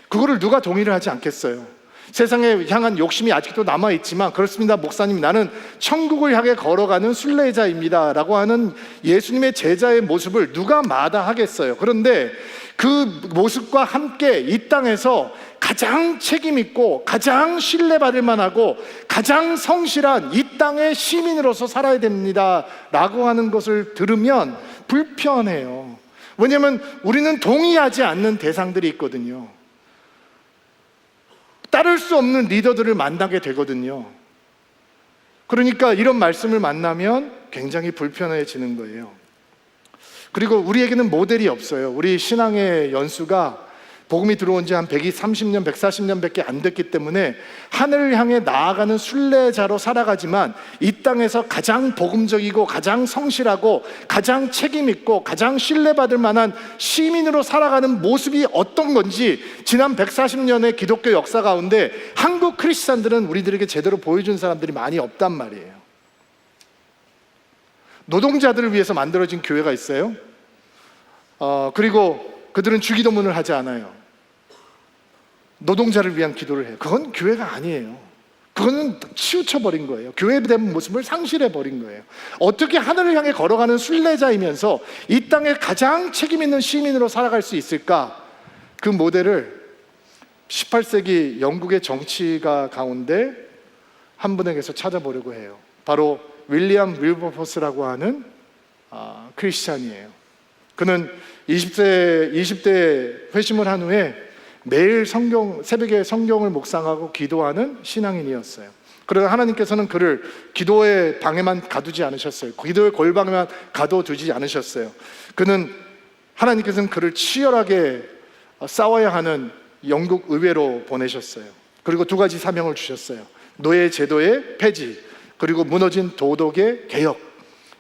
그거를 누가 동의를 하지 않겠어요? 세상에 향한 욕심이 아직도 남아있지만, 그렇습니다 목사님, 나는 천국을 향해 걸어가는 순례자입니다 라고 하는 예수님의 제자의 모습을 누가 마다하겠어요? 그런데 그 모습과 함께 이 땅에서 가장 책임있고 가장 신뢰받을 만하고 가장 성실한 이 땅의 시민으로서 살아야 됩니다 라고 하는 것을 들으면 불편해요. 왜냐하면 우리는 동의하지 않는 대상들이 있거든요. 따를 수 없는 리더들을 만나게 되거든요. 그러니까 이런 말씀을 만나면 굉장히 불편해지는 거예요. 그리고 우리에게는 모델이 없어요. 우리 신앙의 연수가 복음이 들어온 지 한 130년, 140년밖에 안 됐기 때문에 하늘을 향해 나아가는 순례자로 살아가지만, 이 땅에서 가장 복음적이고 가장 성실하고 가장 책임있고 가장 신뢰받을 만한 시민으로 살아가는 모습이 어떤 건지 지난 140년의 기독교 역사 가운데 한국 크리스찬들은 우리들에게 제대로 보여준 사람들이 많이 없단 말이에요. 노동자들을 위해서 만들어진 교회가 있어요. 그리고 그들은 주기도문을 하지 않아요. 노동자를 위한 기도를 해요. 그건 교회가 아니에요. 그거는 치우쳐버린 거예요. 교회에 대한 모습을 상실해버린 거예요. 어떻게 하늘을 향해 걸어가는 순례자이면서 이 땅에 가장 책임있는 시민으로 살아갈 수 있을까? 그 모델을 18세기 영국의 정치가 가운데 한 분에게서 찾아보려고 해요. 바로 윌리엄 윌버포스라고 하는 크리스찬이에요. 그는 20대 회심을 한 후에 매일 새벽에 성경을 묵상하고 기도하는 신앙인이었어요. 그러나 하나님께서는 그를 기도의 방에만 가두지 않으셨어요. 기도의 골방에만 가둬두지 않으셨어요. 하나님께서는 그를 치열하게 싸워야 하는 영국 의회로 보내셨어요. 그리고 두 가지 사명을 주셨어요. 노예 제도의 폐지, 그리고 무너진 도덕의 개혁.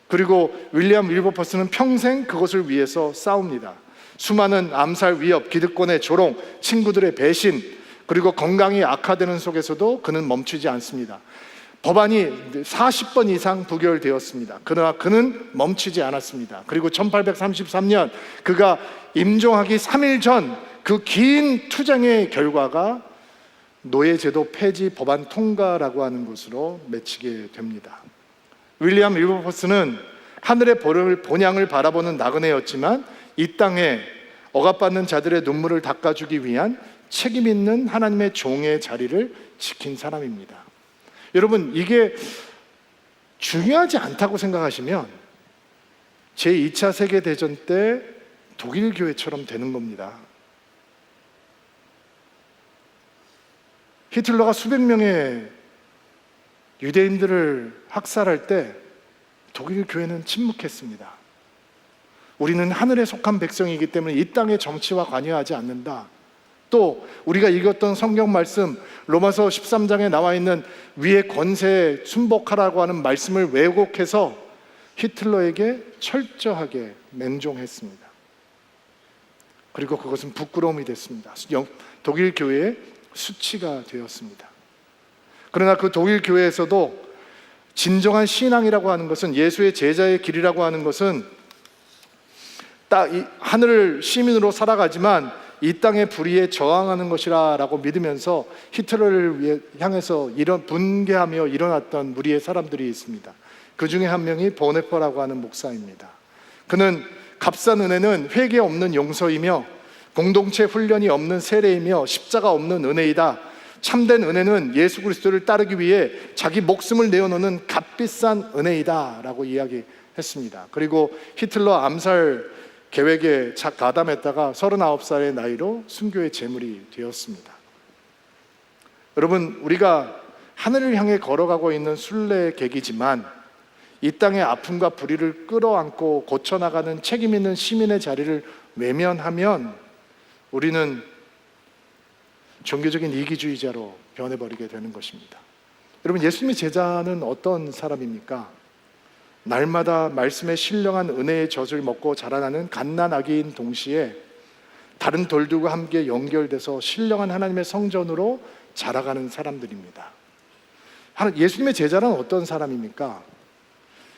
그리고 윌리엄 윌버포스는 평생 그것을 위해서 싸웁니다. 수많은 암살 위협, 기득권의 조롱, 친구들의 배신, 그리고 건강이 악화되는 속에서도 그는 멈추지 않습니다. 법안이 40번 이상 부결되었습니다. 그러나 그는 멈추지 않았습니다. 그리고 1833년 그가 임종하기 3일 전 그 긴 투쟁의 결과가 노예제도 폐지 법안 통과라고 하는 것으로 맺히게 됩니다. 윌리엄 윌버포스는 하늘의 본향을 바라보는 나그네였지만 이 땅에 억압받는 자들의 눈물을 닦아주기 위한 책임 있는 하나님의 종의 자리를 지킨 사람입니다. 여러분, 이게 중요하지 않다고 생각하시면 제2차 세계대전 때 독일 교회처럼 되는 겁니다. 히틀러가 수백 명의 유대인들을 학살할 때 독일 교회는 침묵했습니다. 우리는 하늘에 속한 백성이기 때문에 이 땅의 정치와 관여하지 않는다. 또 우리가 읽었던 성경 말씀 로마서 13장에 나와 있는 위의 권세에 순복하라고 하는 말씀을 왜곡해서 히틀러에게 철저하게 맹종했습니다. 그리고 그것은 부끄러움이 됐습니다. 독일 교회의 수치가 되었습니다. 그러나 그 독일 교회에서도 진정한 신앙이라고 하는 것은, 예수의 제자의 길이라고 하는 것은 딱 하늘 시민으로 살아가지만 이 땅의 불의에 저항하는 것이라고 믿으면서 히틀러를 향해서 분개하며 일어났던 무리의 사람들이 있습니다. 그 중에 한 명이 보네퍼라고 하는 목사입니다. 그는 값싼 은혜는 회개 없는 용서이며 공동체 훈련이 없는 세례이며 십자가 없는 은혜이다. 참된 은혜는 예수 그리스도를 따르기 위해 자기 목숨을 내어놓는 값비싼 은혜이다 라고 이야기했습니다. 그리고 히틀러 암살 계획에 가담했다가 39살의 나이로 순교의 제물이 되었습니다. 여러분, 우리가 하늘을 향해 걸어가고 있는 순례객이지만 이 땅의 아픔과 불의를 끌어안고 고쳐나가는 책임 있는 시민의 자리를 외면하면 우리는 종교적인 이기주의자로 변해버리게 되는 것입니다. 여러분, 예수님의 제자는 어떤 사람입니까? 날마다 말씀에 신령한 은혜의 젖을 먹고 자라나는 갓난아기인 동시에 다른 돌들과 함께 연결돼서 신령한 하나님의 성전으로 자라가는 사람들입니다. 예수님의 제자는 어떤 사람입니까?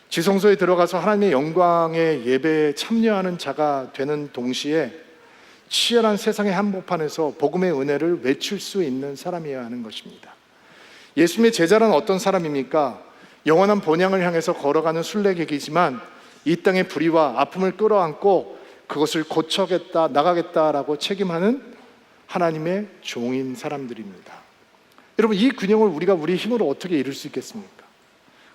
지성소에 들어가서 하나님의 영광의 예배에 참여하는 자가 되는 동시에 치열한 세상의 한복판에서 복음의 은혜를 외칠 수 있는 사람이어야 하는 것입니다. 예수님의 제자는 어떤 사람입니까? 영원한 본향을 향해서 걸어가는 순례객이지만 이 땅의 불의와 아픔을 끌어안고 그것을 고쳐겠다, 나가겠다라고 책임하는 하나님의 종인 사람들입니다. 여러분, 이 균형을 우리가 우리 힘으로 어떻게 이룰 수 있겠습니까?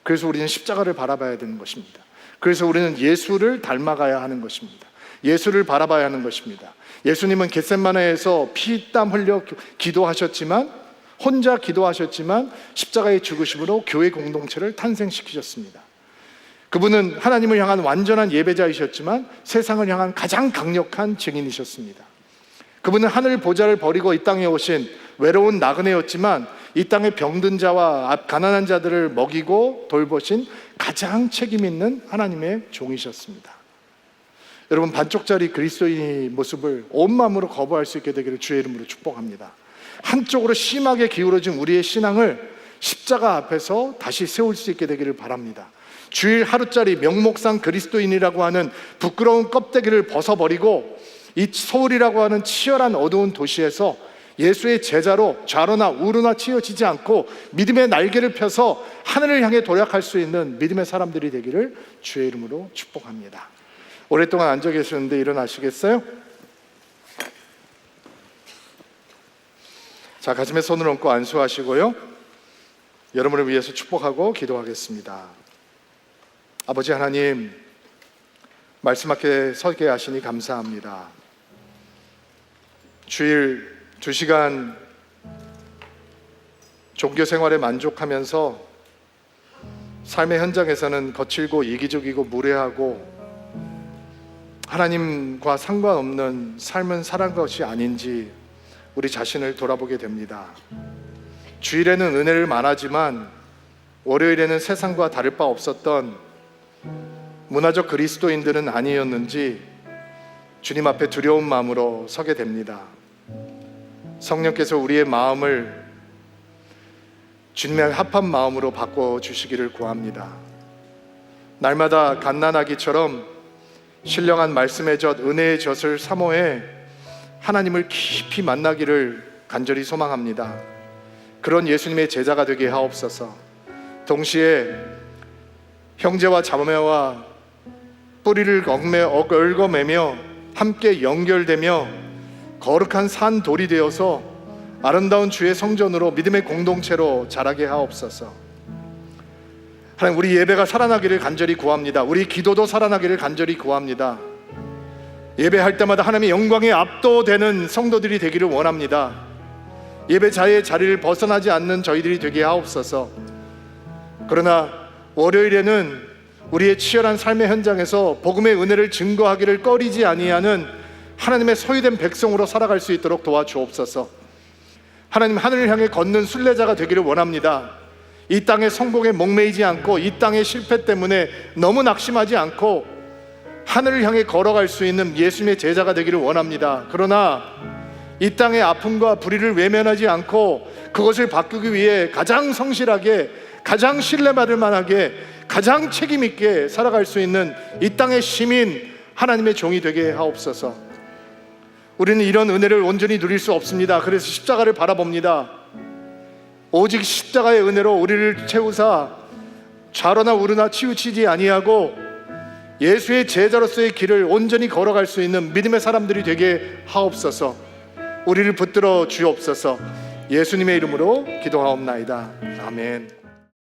그래서 우리는 십자가를 바라봐야 되는 것입니다. 그래서 우리는 예수를 닮아가야 하는 것입니다. 예수를 바라봐야 하는 것입니다. 예수님은 겟세마네에서 피땀 흘려 기도하셨지만, 혼자 기도하셨지만 십자가의 죽으심으로 교회 공동체를 탄생시키셨습니다. 그분은 하나님을 향한 완전한 예배자이셨지만 세상을 향한 가장 강력한 증인이셨습니다. 그분은 하늘 보좌를 버리고 이 땅에 오신 외로운 나그네였지만 이 땅의 병든 자와 가난한 자들을 먹이고 돌보신 가장 책임 있는 하나님의 종이셨습니다. 여러분, 반쪽짜리 그리스도인의 모습을 온 마음으로 거부할 수 있게 되기를 주의 이름으로 축복합니다. 한쪽으로 심하게 기울어진 우리의 신앙을 십자가 앞에서 다시 세울 수 있게 되기를 바랍니다. 주일 하루짜리 명목상 그리스도인이라고 하는 부끄러운 껍데기를 벗어버리고 이 서울이라고 하는 치열한 어두운 도시에서 예수의 제자로 좌로나 우로나 치여지지 않고 믿음의 날개를 펴서 하늘을 향해 도약할 수 있는 믿음의 사람들이 되기를 주의 이름으로 축복합니다. 오랫동안 앉아 계셨는데 일어나시겠어요? 자, 가슴에 손을 얹고 안수하시고요, 여러분을 위해서 축복하고 기도하겠습니다. 아버지 하나님, 말씀 앞에 서게 하시니 감사합니다. 주일 2시간 종교 생활에 만족하면서 삶의 현장에서는 거칠고 이기적이고 무례하고 하나님과 상관없는 삶은 살아간 것이 아닌지 우리 자신을 돌아보게 됩니다. 주일에는 은혜를 만하지만 월요일에는 세상과 다를 바 없었던 문화적 그리스도인들은 아니었는지 주님 앞에 두려운 마음으로 서게 됩니다. 성령께서 우리의 마음을 주님의 합한 마음으로 바꿔주시기를 구합니다. 날마다 갓난아기처럼 신령한 말씀의 젖, 은혜의 젖을 사모해 하나님을 깊이 만나기를 간절히 소망합니다. 그런 예수님의 제자가 되게 하옵소서. 동시에 형제와 자매와 뿌리를 얽어매며 함께 연결되며 거룩한 산 돌이 되어서 아름다운 주의 성전으로 믿음의 공동체로 자라게 하옵소서. 하나님, 우리 예배가 살아나기를 간절히 구합니다. 우리 기도도 살아나기를 간절히 구합니다. 예배할 때마다 하나님의 영광에 압도되는 성도들이 되기를 원합니다. 예배자의 자리를 벗어나지 않는 저희들이 되게 하옵소서. 그러나 월요일에는 우리의 치열한 삶의 현장에서 복음의 은혜를 증거하기를 꺼리지 아니하는 하나님의 소유된 백성으로 살아갈 수 있도록 도와주옵소서. 하나님, 하늘을 향해 걷는 순례자가 되기를 원합니다. 이 땅의 성공에 목매이지 않고 이 땅의 실패 때문에 너무 낙심하지 않고 하늘을 향해 걸어갈 수 있는 예수님의 제자가 되기를 원합니다. 그러나 이 땅의 아픔과 불의를 외면하지 않고 그것을 바꾸기 위해 가장 성실하게, 가장 신뢰받을 만하게, 가장 책임 있게 살아갈 수 있는 이 땅의 시민, 하나님의 종이 되게 하옵소서. 우리는 이런 은혜를 온전히 누릴 수 없습니다. 그래서 십자가를 바라봅니다. 오직 십자가의 은혜로 우리를 채우사 좌로나 우로나 치우치지 아니하고 예수의 제자로서의 길을 온전히 걸어갈 수 있는 믿음의 사람들이 되게 하옵소서. 우리를 붙들어 주옵소서. 예수님의 이름으로 기도하옵나이다. 아멘.